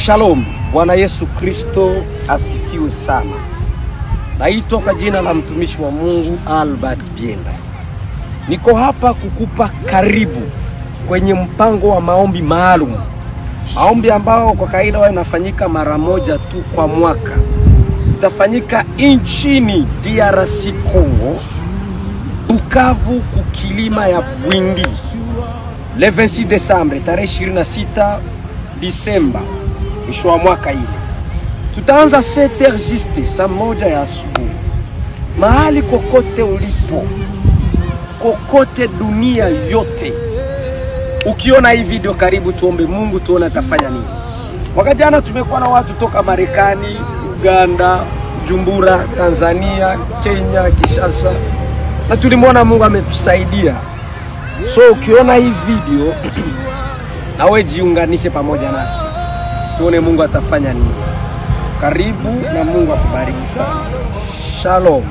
Shalom, Bwana Yesu Kristo asifiwe sana. Naitwa kwa jina la mtumishi wa Mungu Albert Bienda. Niko hapa kukupa karibu kwenye mpango wa maombi maalum. Maombi ambao kwa kawaida yanafanyika mara moja tu kwa mwaka. Itafanyika nchini DRC Congo, Bukavu kukilima ya Bwindi. Le 26 Desembre, tarehe 26 Disemba, mwisho wa mwaka ile. Tutaanza 7h juste, saa moja ya asubuhi. Mahali kokote ulipo, kokote dunia yote, ukiona hii video karibu tuombe Mungu tuone atafanya nini. Wakati jana tumekuwa na watu toka Marekani, Uganda, Jumbura, Tanzania, Kenya, Kinshasa, na tulimwona Mungu ametusaidia. So ukiona hii video nawe jiunganishe pamoja nasi. Tuone Mungu atafanya nini. Karibu na Mungu akubariki sana. Shalom.